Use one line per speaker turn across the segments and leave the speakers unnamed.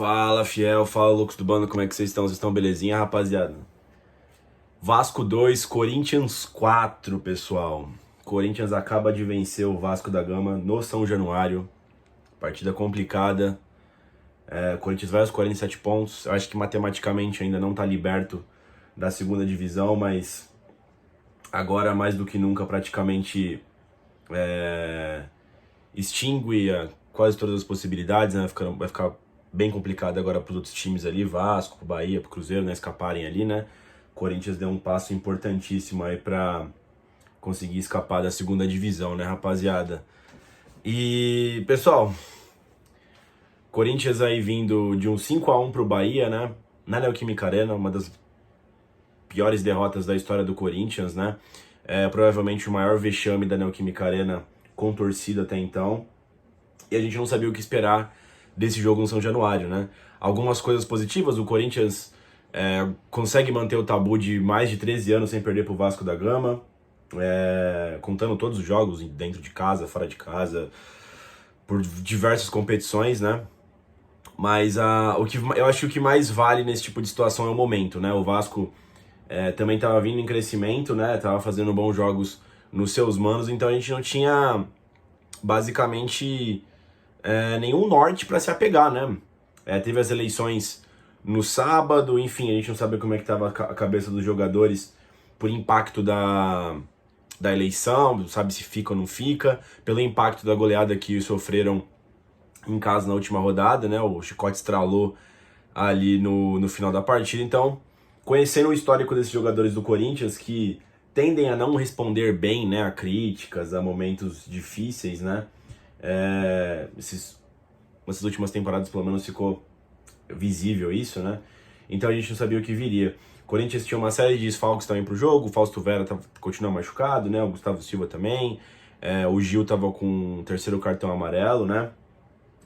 Fala, fiel, fala, loucos do bando, como é que vocês estão? Vocês estão belezinha, rapaziada? Vasco 2, Corinthians 4, pessoal. Corinthians acaba de vencer o Vasco da Gama no São Januário. Partida complicada. Corinthians vai aos 47 pontos. Eu acho que matematicamente ainda não tá liberto da segunda divisão, mas agora mais do que nunca praticamente extingue quase todas as possibilidades, né? Vai ficar bem complicado agora para os outros times ali, Vasco, pro Bahia, pro Cruzeiro, né, escaparem ali, né? Corinthians deu um passo importantíssimo aí para conseguir escapar da segunda divisão, né, rapaziada? E, pessoal, Corinthians aí vindo de um 5-1 pro Bahia, né? Na Neoquímica Arena, uma das piores derrotas da história do Corinthians, né? Provavelmente o maior vexame da Neoquímica Arena com torcida até então. E a gente não sabia o que esperar desse jogo no São Januário, né? Algumas coisas positivas, o Corinthians consegue manter o tabu de mais de 13 anos sem perder pro Vasco da Gama, contando todos os jogos, dentro de casa, fora de casa, por diversas competições, né? Mas eu acho que o que mais vale nesse tipo de situação é o momento, né? O Vasco também estava vindo em crescimento, né? Tava fazendo bons jogos nos seus manos, então a gente não tinha basicamente nenhum norte para se apegar, né? Teve as eleições no sábado, enfim, a gente não sabia como é que estava a cabeça dos jogadores por impacto da eleição, sabe se fica ou não fica, pelo impacto da goleada que sofreram em casa na última rodada, né? O chicote estralou ali no final da partida, então, conhecendo o histórico desses jogadores do Corinthians, que tendem a não responder bem, né, a críticas, a momentos difíceis, né? Essas últimas temporadas pelo menos ficou visível isso, né? Então a gente não sabia o que viria. O Corinthians tinha uma série de desfalques também pro jogo, o Fausto Vera continua machucado, né? O Gustavo Silva também, o Gil tava com o terceiro cartão amarelo, né?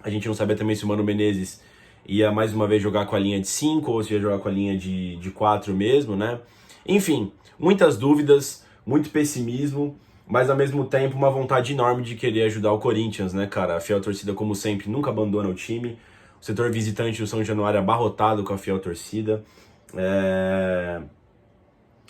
A gente não sabia também se o Mano Menezes ia mais uma vez jogar com a linha de 5 ou se ia jogar com a linha de 4 mesmo, né? Enfim, muitas dúvidas, muito pessimismo, mas ao mesmo tempo uma vontade enorme de querer ajudar o Corinthians, né, cara? A fiel torcida, como sempre, nunca abandona o time. O setor visitante do São Januário abarrotado com a fiel torcida.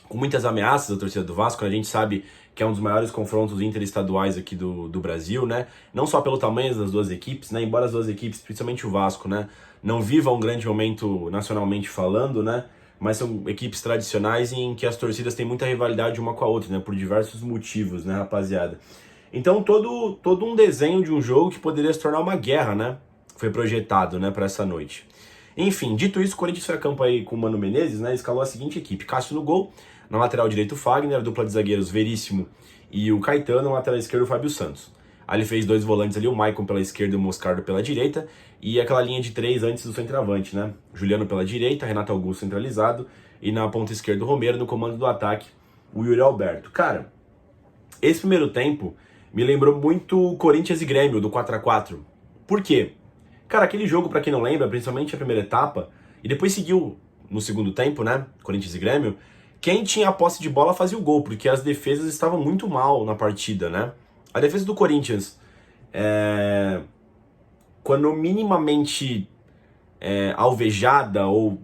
Com muitas ameaças da torcida do Vasco, a gente sabe que é um dos maiores confrontos interestaduais aqui do Brasil, né? Não só pelo tamanho das duas equipes, né? Embora as duas equipes, principalmente o Vasco, né, não vivam um grande momento nacionalmente falando, né? Mas são equipes tradicionais em que as torcidas têm muita rivalidade uma com a outra, né? Por diversos motivos, né, rapaziada? Então todo um desenho de um jogo que poderia se tornar uma guerra, né? Foi projetado, né, para essa noite. Enfim, dito isso, o Corinthians foi a campo aí com o Mano Menezes, né? Escalou a seguinte equipe: Cássio no gol, na lateral direito o Fagner, a dupla de zagueiros Veríssimo e o Caetano, na lateral esquerda o Fábio Santos. Aí ele fez dois volantes ali, o Maicon pela esquerda e o Moscardo pela direita, e aquela linha de 3 antes do centroavante, né? Juliano pela direita, Renato Augusto centralizado, e na ponta esquerda o Romero, no comando do ataque o Yuri Alberto. Cara, esse primeiro tempo me lembrou muito o Corinthians e Grêmio, do 4-4. Por quê? Cara, aquele jogo, pra quem não lembra, principalmente a primeira etapa, e depois seguiu no segundo tempo, né? Corinthians e Grêmio, quem tinha a posse de bola fazia o gol, porque as defesas estavam muito mal na partida, né? A defesa do Corinthians, quando minimamente alvejada, ou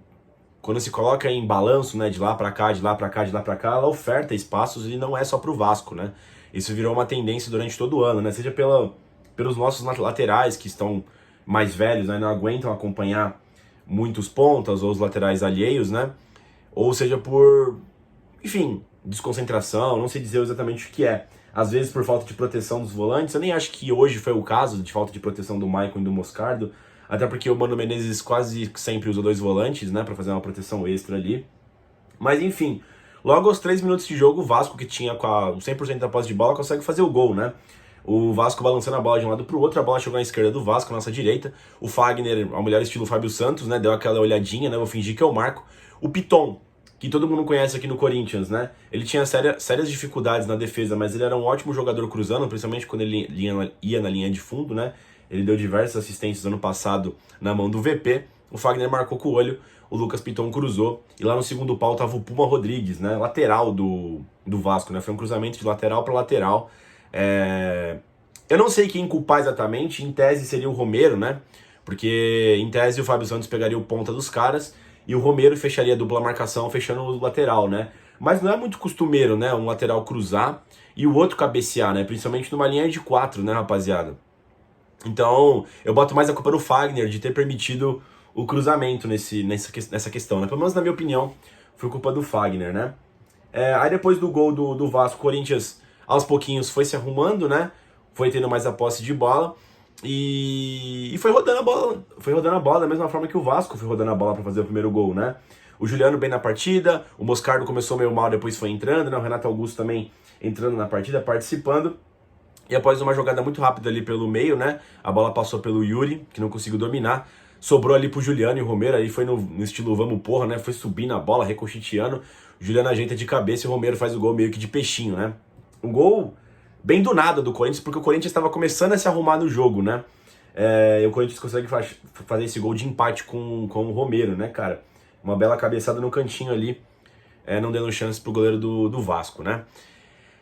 quando se coloca em balanço, né, de lá pra cá, de lá pra cá, de lá pra cá, ela oferta espaços e não é só pro Vasco, né? Isso virou uma tendência durante todo o ano, né? Seja pelos nossos laterais, que estão mais velhos, né, não aguentam acompanhar muitos pontas ou os laterais alheios, né? Ou seja por, enfim, desconcentração, não sei dizer exatamente o que é. Às vezes por falta de proteção dos volantes, eu nem acho que hoje foi o caso de falta de proteção do Maicon e do Moscardo, até porque o Mano Menezes quase sempre usa dois volantes, né, pra fazer uma proteção extra ali. Mas enfim, logo aos 3 minutos de jogo, o Vasco, que tinha com 100% da posse de bola, consegue fazer o gol, né? O Vasco balançando a bola de um lado pro outro, a bola chegou na esquerda do Vasco, na nossa direita. O Fagner, ao melhor estilo Fábio Santos, né, deu aquela olhadinha, né, vou fingir que eu marco. O Piton, que todo mundo conhece aqui no Corinthians, né? Ele tinha sérias dificuldades na defesa, mas ele era um ótimo jogador cruzando, principalmente quando ele ia na linha de fundo, né? Ele deu diversas assistências ano passado na mão do VP. O Fagner marcou com o olho, o Lucas Piton cruzou, e lá no segundo pau tava o Puma Rodrigues, né? Lateral do Vasco, né? Foi um cruzamento de lateral para lateral. Eu não sei quem culpar exatamente, em tese seria o Romero, né? Porque, em tese, o Fábio Santos pegaria o ponta dos caras e o Romero fecharia a dupla marcação, fechando o lateral, né? Mas não é muito costumeiro, né? Um lateral cruzar e o outro cabecear, né? Principalmente numa linha de 4, né, rapaziada? Então, eu boto mais a culpa no Fagner de ter permitido o cruzamento nessa questão, né? Pelo menos na minha opinião, foi culpa do Fagner, né? Aí depois do gol do Vasco, o Corinthians aos pouquinhos foi se arrumando, né? Foi tendo mais a posse de bola e foi rodando a bola. Foi rodando a bola da mesma forma que o Vasco foi rodando a bola para fazer o primeiro gol, né? O Juliano bem na partida, o Moscardo começou meio mal, depois foi entrando, né? O Renato Augusto também entrando na partida, participando. E após uma jogada muito rápida ali pelo meio, né? A bola passou pelo Yuri, que não conseguiu dominar. Sobrou ali pro Juliano e o Romero, aí foi no estilo vamos porra, né? Foi subindo a bola, recochiteando. O Juliano ajeita de cabeça e o Romero faz o gol meio que de peixinho, né? Um gol bem do nada do Corinthians, porque o Corinthians estava começando a se arrumar no jogo, né? E o Corinthians consegue fazer esse gol de empate com o Romero, né, cara? Uma bela cabeçada no cantinho ali, não dando chance pro goleiro do Vasco, né?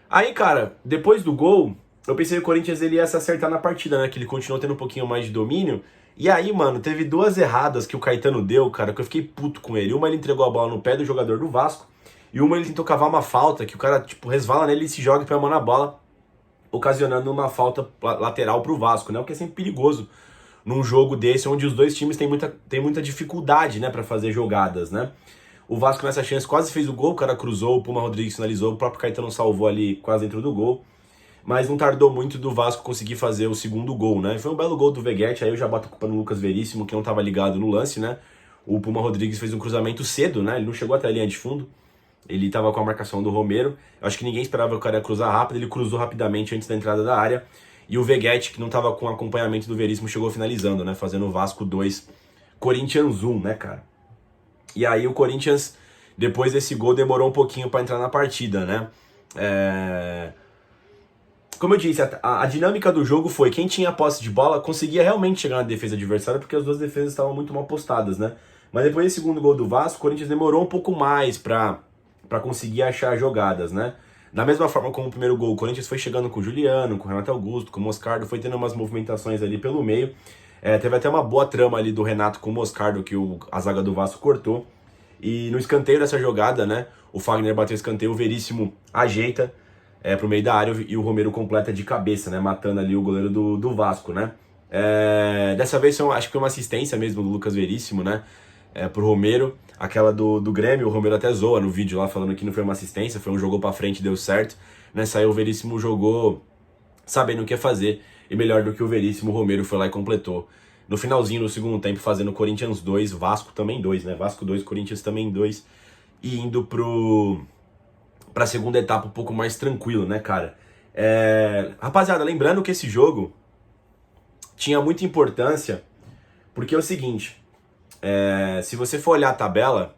Aí, cara, depois do gol, eu pensei que o Corinthians ele ia se acertar na partida, né? Que ele continuou tendo um pouquinho mais de domínio. E aí, mano, teve duas erradas que o Caetano deu, cara, que eu fiquei puto com ele. Uma, ele entregou a bola no pé do jogador do Vasco. E uma, ele tentou cavar uma falta, que o cara, tipo, resvala nele e se joga e põe a mão na bola, ocasionando uma falta lateral pro Vasco, né? O que é sempre perigoso num jogo desse, onde os dois times têm muita dificuldade, né, pra fazer jogadas, né? O Vasco nessa chance quase fez o gol, o cara cruzou, o Puma Rodrigues finalizou, o próprio Caetano salvou ali quase dentro do gol. Mas não tardou muito do Vasco conseguir fazer o segundo gol, né? Foi um belo gol do Veguete, aí eu já boto a culpa no Lucas Veríssimo, que não estava ligado no lance, né? O Puma Rodrigues fez um cruzamento cedo, né? Ele não chegou até a linha de fundo, ele estava com a marcação do Romero. Eu acho que ninguém esperava que o cara ia cruzar rápido, ele cruzou rapidamente antes da entrada da área. E o Veguete, que não estava com acompanhamento do Veríssimo, chegou finalizando, né? Fazendo o Vasco 2, Corinthians 1, né, cara? E aí o Corinthians, depois desse gol, demorou um pouquinho para entrar na partida, né? Como eu disse, a dinâmica do jogo foi quem tinha posse de bola conseguia realmente chegar na defesa adversária, porque as duas defesas estavam muito mal postadas, né? Mas depois do segundo gol do Vasco, o Corinthians demorou um pouco mais pra conseguir achar jogadas, né? Da mesma forma como o primeiro gol, o Corinthians foi chegando com o Juliano, com o Renato Augusto, com o Moscardo, foi tendo umas movimentações ali pelo meio. Teve até uma boa trama ali do Renato com o Moscardo, que a zaga do Vasco cortou. E no escanteio dessa jogada, né? O Fagner bateu o escanteio, o Veríssimo ajeita pro meio da área e o Romero completa de cabeça, né? Matando ali o goleiro do Vasco, né? Dessa vez acho que foi uma assistência mesmo do Lucas Veríssimo, né? Pro Romero. Aquela do Grêmio, o Romero até zoa no vídeo lá, falando que não foi uma assistência, foi um jogou pra frente, deu certo. Nessa aí o Veríssimo jogou sabendo o que ia fazer, e melhor do que o Veríssimo, o Romero foi lá e completou. No finalzinho do segundo tempo, fazendo Corinthians 2, Vasco também 2, né? Vasco 2, Corinthians também 2, e indo pra segunda etapa um pouco mais tranquilo, né, cara? Rapaziada, lembrando que esse jogo tinha muita importância, porque é o seguinte, se você for olhar a tabela,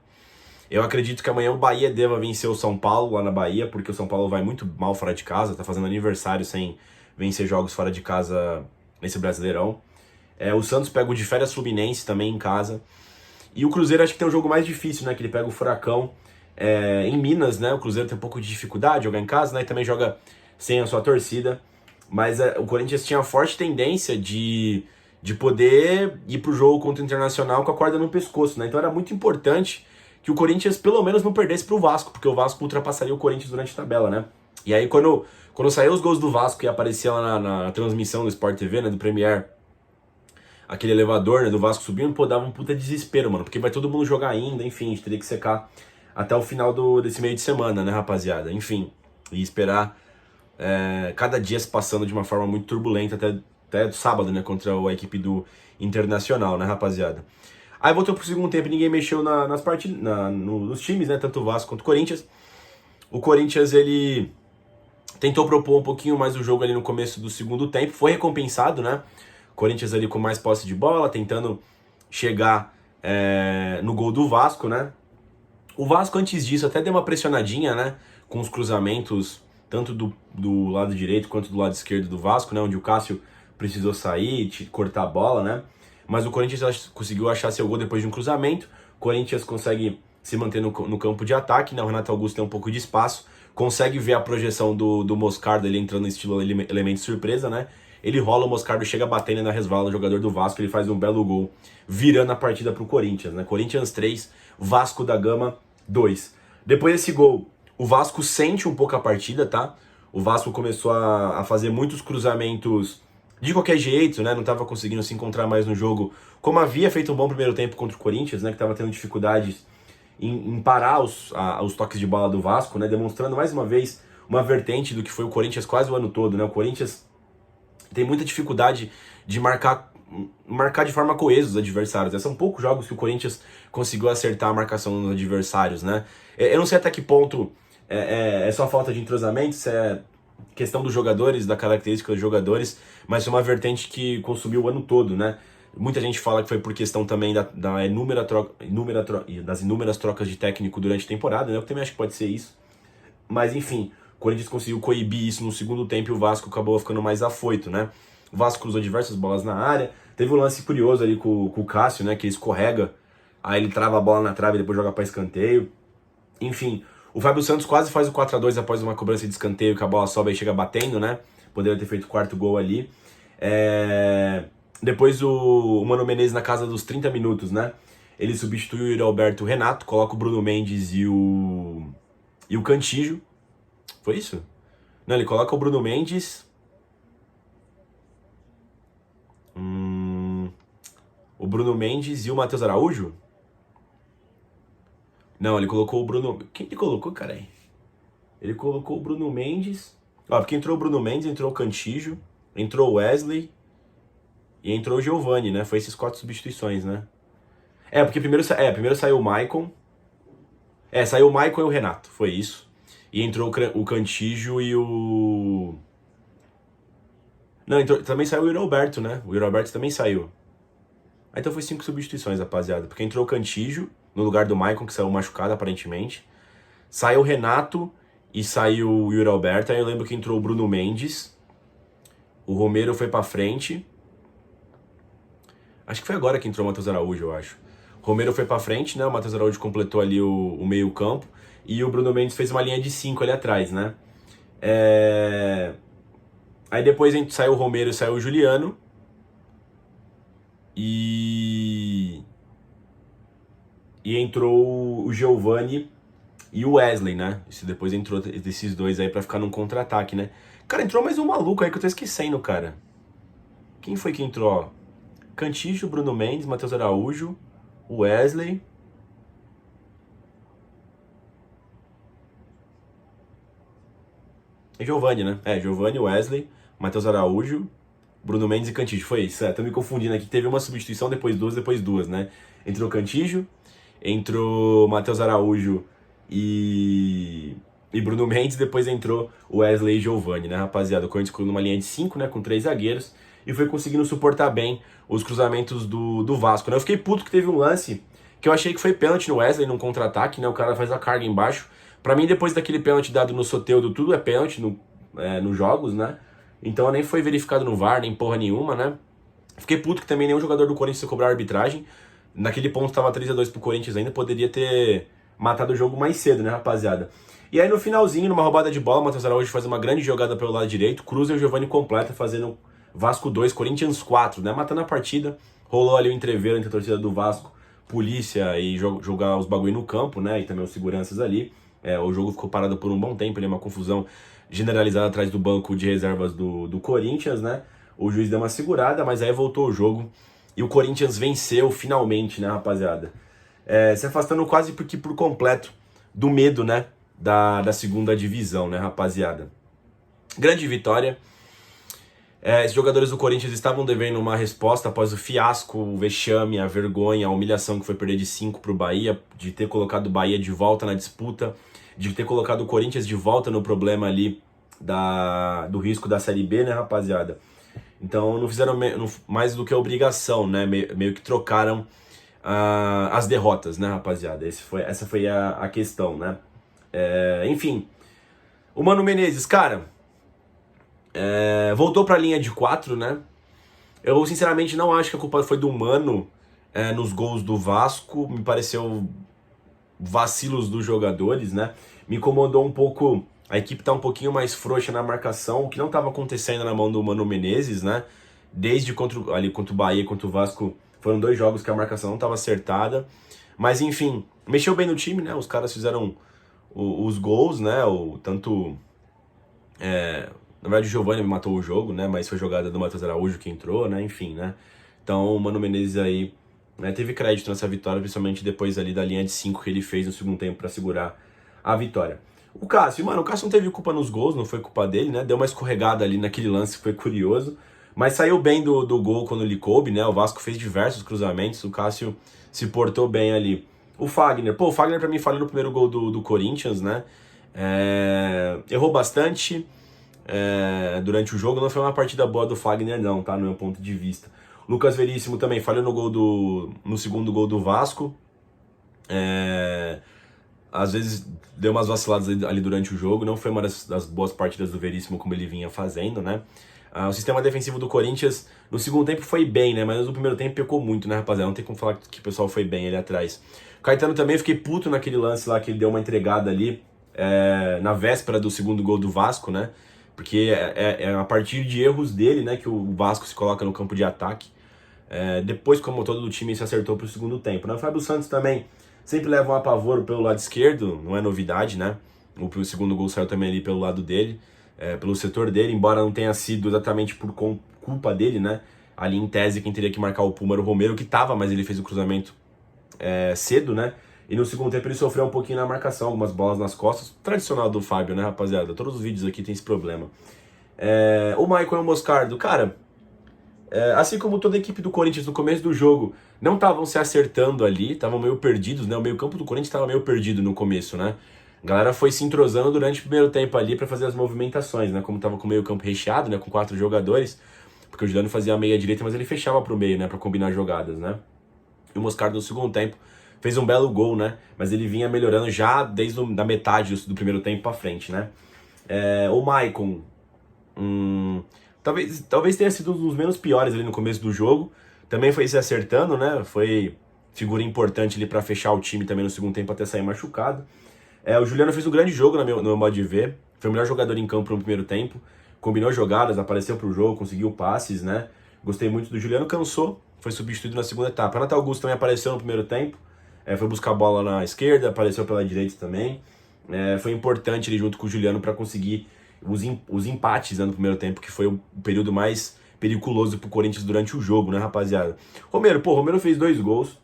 eu acredito que amanhã o Bahia deva vencer o São Paulo lá na Bahia, porque o São Paulo vai muito mal fora de casa, tá fazendo aniversário sem vencer jogos fora de casa nesse Brasileirão. O Santos pega o de Férias Fluminense também em casa. E o Cruzeiro acho que tem um jogo mais difícil, né? Que ele pega o Furacão em Minas, né? O Cruzeiro tem um pouco de dificuldade de jogar em casa, né? E também joga sem a sua torcida. Mas o Corinthians tinha a forte tendência de poder ir pro jogo contra o Internacional com a corda no pescoço, né? Então era muito importante que o Corinthians pelo menos não perdesse pro Vasco, porque o Vasco ultrapassaria o Corinthians durante a tabela, né? E aí quando saiu os gols do Vasco e aparecia lá na transmissão do Sport TV, né? Do Premier, aquele elevador, né, do Vasco subindo, pô, dava um puta desespero, mano, porque vai todo mundo jogar ainda, enfim, a gente teria que secar até o final desse meio de semana, né, rapaziada, enfim, e esperar cada dia se passando de uma forma muito turbulenta até do sábado, né, contra a equipe do Internacional, né, rapaziada. Aí voltou pro segundo tempo, ninguém mexeu nas partidas, nos times, né, tanto o Vasco quanto o Corinthians. O Corinthians, ele tentou propor um pouquinho mais o jogo ali no começo do segundo tempo, foi recompensado, né, Corinthians ali com mais posse de bola, tentando chegar no gol do Vasco, né? O Vasco antes disso até deu uma pressionadinha, né? Com os cruzamentos, tanto do lado direito quanto do lado esquerdo do Vasco, né? Onde o Cássio precisou sair, cortar a bola, né? Mas o Corinthians conseguiu achar seu gol depois de um cruzamento. O Corinthians consegue se manter no campo de ataque, né? O Renato Augusto tem um pouco de espaço, consegue ver a projeção do Moscardo ele entrando no estilo elemento surpresa, né? ele rola, o Moscardo chega batendo na resvala, o jogador do Vasco, ele faz um belo gol, virando a partida pro Corinthians, né? Corinthians 3, Vasco da Gama 2. Depois desse gol, o Vasco sente um pouco a partida, tá? O Vasco começou a fazer muitos cruzamentos de qualquer jeito, né? Não tava conseguindo se encontrar mais no jogo, como havia feito um bom primeiro tempo contra o Corinthians, né? Que tava tendo dificuldades em parar os toques de bola do Vasco, né? Demonstrando mais uma vez uma vertente do que foi o Corinthians quase o ano todo, né? O Corinthians tem muita dificuldade de marcar de forma coesa os adversários. São poucos jogos que o Corinthians conseguiu acertar a marcação dos adversários, né? Eu não sei até que ponto é só falta de entrosamento, se é questão dos jogadores, da característica dos jogadores, mas é uma vertente que consumiu o ano todo, né? Muita gente fala que foi por questão também das inúmeras trocas de técnico durante a temporada, né? Eu também acho que pode ser isso. Mas enfim, o Corinthians conseguiu coibir isso no segundo tempo e o Vasco acabou ficando mais afoito, né? O Vasco cruzou diversas bolas na área. Teve um lance curioso ali com o Cássio, né? Que ele escorrega, aí ele trava a bola na trave e depois joga para escanteio. Enfim, o Fábio Santos quase faz o 4-2 após uma cobrança de escanteio que a bola sobe e chega batendo, né? Poderia ter feito o quarto gol ali. Depois o Mano Menezes na casa dos 30 minutos, né? Ele substitui o Yuri Alberto e o Renato, coloca o Bruno Mendes e o Cantillo. Foi isso? Não, ele coloca o Bruno Mendes. O Bruno Mendes e o Matheus Araújo? Não, ele colocou o Bruno... Quem ele colocou, cara? Ele colocou o Bruno Mendes... Ó, porque entrou o Bruno Mendes, entrou o Cantillo, entrou o Wesley e entrou o Giovani, né? Foi esses 4 substituições, né? Porque primeiro saiu o Maicon. Saiu o Maicon e o Renato, foi isso. E entrou o Cantillo e o... Não, também saiu o Yuri Alberto, né? O Yuri Alberto também saiu. Então foi 5 substituições, rapaziada. Porque entrou o Cantillo no lugar do Maicon, que saiu machucado, aparentemente. Saiu o Renato e saiu o Yuri Alberto. Aí eu lembro que entrou o Bruno Mendes. O Romero foi pra frente. Acho que foi agora que entrou o Matheus Araújo, eu acho. O Romero foi pra frente, né? O Matheus Araújo completou ali o meio campo. E o Bruno Mendes fez uma linha de 5 ali atrás, né? Aí depois saiu o Romero e saiu o Juliano. E entrou o Giovani e o Wesley, né? Isso depois entrou desses dois aí pra ficar num contra-ataque, né? Cara, entrou mais um maluco aí que eu tô esquecendo, cara. Quem foi que entrou, ó? Cantillo, Bruno Mendes, Matheus Araújo, o Wesley. E Giovani, né? Giovani, Wesley, Matheus Araújo, Bruno Mendes e Cantillo. Foi isso, tô me confundindo aqui. Teve uma substituição, depois duas, né? Entrou Cantillo, entrou Matheus Araújo e Bruno Mendes, depois entrou Wesley e Giovani, né, rapaziada? O Corinthians ficou numa linha de 5, né, com 3 zagueiros, e foi conseguindo suportar bem os cruzamentos do Vasco, né? Eu fiquei puto que teve um lance que eu achei que foi pênalti no Wesley, num contra-ataque, né? O cara faz a carga embaixo. Pra mim, depois daquele pênalti dado no Soteldo, tudo é pênalti nos jogos, né? Então nem foi verificado no VAR, nem porra nenhuma, né? Fiquei puto que também nenhum jogador do Corinthians cobrou a arbitragem. Naquele ponto tava 3-2 pro Corinthians ainda, poderia ter matado o jogo mais cedo, né, rapaziada? E aí no finalzinho, numa roubada de bola, o Matheus Araújo faz uma grande jogada pelo lado direito, cruza e o Giovani completa, fazendo Vasco 2, Corinthians 4, né? Matando a partida, rolou ali o entreveiro entre a torcida do Vasco, polícia e jogar os bagulho no campo, né? E também os seguranças ali. O jogo ficou parado por um bom tempo, ali uma confusão generalizada atrás do banco de reservas do Corinthians, né? O juiz deu uma segurada, mas aí voltou o jogo e o Corinthians venceu finalmente, né, rapaziada? Se afastando quase por completo do medo, né, da segunda divisão, né, rapaziada? Grande vitória. Os jogadores do Corinthians estavam devendo uma resposta após o fiasco, o vexame, a vergonha, a humilhação que foi perder de 5 pro Bahia, de ter colocado o Bahia de volta na disputa, de ter colocado o Corinthians de volta no problema ali do risco da Série B, né, rapaziada? Então não fizeram mais do que a obrigação, né? Meio que trocaram as derrotas, né, rapaziada? Essa foi a questão, né? Enfim, o Mano Menezes, cara, voltou pra linha de 4, né? Eu sinceramente não acho que a culpa foi do Mano nos gols do Vasco. Me pareceu vacilos dos jogadores, né? Me incomodou um pouco A equipe tá um pouquinho mais frouxa na marcação, o que não estava acontecendo na mão do Mano Menezes, né? Desde ali contra o Bahia, contra o Vasco, foram 2 jogos que a marcação não estava acertada. Mas enfim, mexeu bem no time, né? Os caras fizeram os gols, né? Tanto. Na verdade, o Giovani matou o jogo, né? Mas foi jogada do Matheus Araújo que entrou, né? Enfim, né? Então o Mano Menezes aí, né, teve crédito nessa vitória, principalmente depois ali da linha de 5 que ele fez no segundo tempo para segurar a vitória. O Cássio não teve culpa nos gols, não foi culpa dele, né? Deu uma escorregada ali naquele lance que foi curioso, mas saiu bem do gol quando lhe coube, né? O Vasco fez diversos cruzamentos, o Cássio se portou bem ali. O Fagner pra mim falhou no primeiro gol do Corinthians, né? Errou bastante durante o jogo, não foi uma partida boa do Fagner não, tá? No meu ponto de vista. Lucas Veríssimo também falhou no segundo gol do Vasco. Às vezes deu umas vaciladas ali durante o jogo, não foi uma das boas partidas do Veríssimo como ele vinha fazendo, né? O sistema defensivo do Corinthians no segundo tempo foi bem, né? Mas no primeiro tempo pecou muito, né, rapaziada? Não tem como falar que o pessoal foi bem ali atrás. O Caetano também, fiquei puto naquele lance lá que ele deu uma entregada ali na véspera do segundo gol do Vasco, né? Porque é a partir de erros dele, né, que o Vasco se coloca no campo de ataque. Depois, como todo o time se acertou pro segundo tempo, né? O Fábio Santos também sempre leva um apavoro pelo lado esquerdo, não é novidade, né? O segundo gol saiu também ali pelo lado dele, pelo setor dele, embora não tenha sido exatamente por culpa dele, né? Ali em tese quem teria que marcar o Puma era o Romero, que tava, mas ele fez o cruzamento cedo, né? E no segundo tempo ele sofreu um pouquinho na marcação, algumas bolas nas costas. Tradicional do Fábio, né, rapaziada? Todos os vídeos aqui tem esse problema. O Maicon e o Moscardo, cara, assim como toda a equipe do Corinthians no começo do jogo, não estavam se acertando ali, estavam meio perdidos, né? O meio campo do Corinthians estava meio perdido no começo, né? A galera foi se entrosando durante o primeiro tempo ali para fazer as movimentações, né? Como tava com o meio campo recheado, né? Com 4 jogadores, porque o Juliano fazia a meia direita, mas ele fechava pro meio, né? Para combinar jogadas, né? E o Moscardo no segundo tempo fez um belo gol, né? Mas ele vinha melhorando já desde a metade do primeiro tempo para frente, né? O Maicon, talvez tenha sido um dos menos piores ali no começo do jogo. Também foi se acertando, né? Foi figura importante ali para fechar o time também no segundo tempo até sair machucado. O Juliano fez um grande jogo no meu modo de ver. Foi o melhor jogador em campo no primeiro tempo. Combinou jogadas, apareceu pro jogo, conseguiu passes, né? Gostei muito do Juliano, cansou, foi substituído na segunda etapa. Renato Augusto também apareceu no primeiro tempo. Foi buscar a bola na esquerda, apareceu pela direita também. Foi importante ele junto com o Juliano para conseguir os empates, né, no primeiro tempo, que foi o período mais periculoso pro Corinthians durante o jogo, né, rapaziada? Romero fez 2 gols.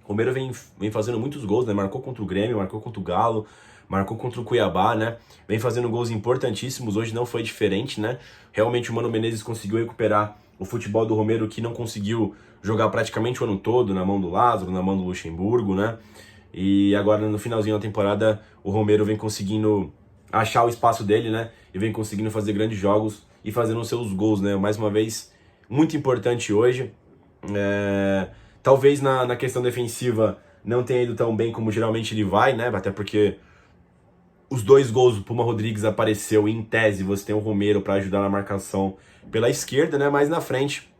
Romero vem fazendo muitos gols, né? Marcou contra o Grêmio, marcou contra o Galo, marcou contra o Cuiabá, né? Vem fazendo gols importantíssimos, hoje não foi diferente, né? Realmente o Mano Menezes conseguiu recuperar o futebol do Romero, que não conseguiu jogar praticamente o ano todo na mão do Lázaro, na mão do Luxemburgo, né? E agora no finalzinho da temporada o Romero vem conseguindo achar o espaço dele, né? E vem conseguindo fazer grandes jogos e fazendo os seus gols, né? Mais uma vez, muito importante hoje. Talvez na questão defensiva não tenha ido tão bem como geralmente ele vai, né? Até porque os 2 gols do Puma Rodrigues apareceu, e em tese você tem o Romero para ajudar na marcação pela esquerda, né? Mas na frente,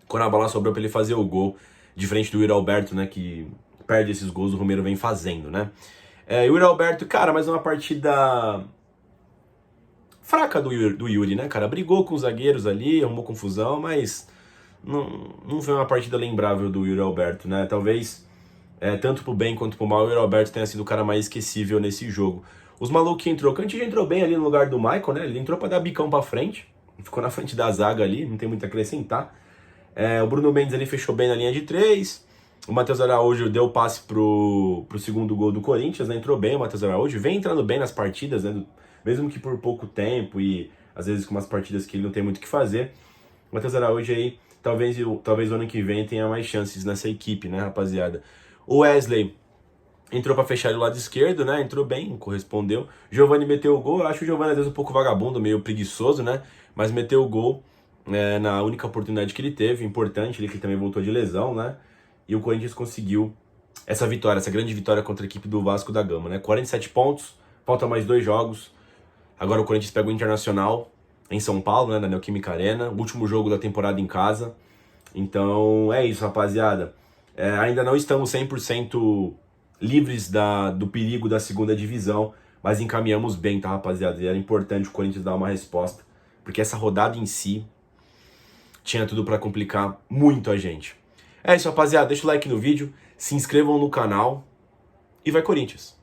quando a bola sobrou para ele fazer o gol, diferente do Yuri Alberto, né? Que perde esses gols, o Romero vem fazendo, né? E o Yuri Alberto, cara, mais uma partida fraca do Yuri, né, cara? Brigou com os zagueiros ali, arrumou confusão, mas não foi uma partida lembrável do Yuri Alberto, né? Talvez, tanto pro bem quanto pro mal, o Yuri Alberto tenha sido o cara mais esquecível nesse jogo. Os malucos que entrou, o Cantillo entrou bem ali no lugar do Michael, né? Ele entrou pra dar bicão pra frente, ficou na frente da zaga ali, não tem muito a acrescentar. O Bruno Mendes ali fechou bem na linha de 3. O Matheus Araújo deu o passe pro segundo gol do Corinthians, né? Entrou bem o Matheus Araújo, vem entrando bem nas partidas, né? Mesmo que por pouco tempo e às vezes com umas partidas que ele não tem muito o que fazer. O Matheus Araújo aí, talvez o ano que vem tenha mais chances nessa equipe, né, rapaziada? O Wesley entrou pra fechar do lado esquerdo, né? Entrou bem, correspondeu. Giovani meteu o gol. Eu acho o Giovani às vezes um pouco vagabundo, meio preguiçoso, né? Mas meteu o gol na única oportunidade que ele teve. Importante, ele que também voltou de lesão, né? E o Corinthians conseguiu essa vitória, essa grande vitória contra a equipe do Vasco da Gama, né? 47 pontos, falta mais 2 jogos. Agora o Corinthians pega o Internacional em São Paulo, né? Na Neoquímica Arena. Último jogo da temporada em casa. Então é isso, rapaziada. Ainda não estamos 100% livres do perigo da segunda divisão, mas encaminhamos bem, tá, rapaziada? E era importante o Corinthians dar uma resposta, porque essa rodada em si tinha tudo pra complicar muito a gente. É isso, rapaziada. Deixa o like no vídeo, se inscrevam no canal e vai Corinthians!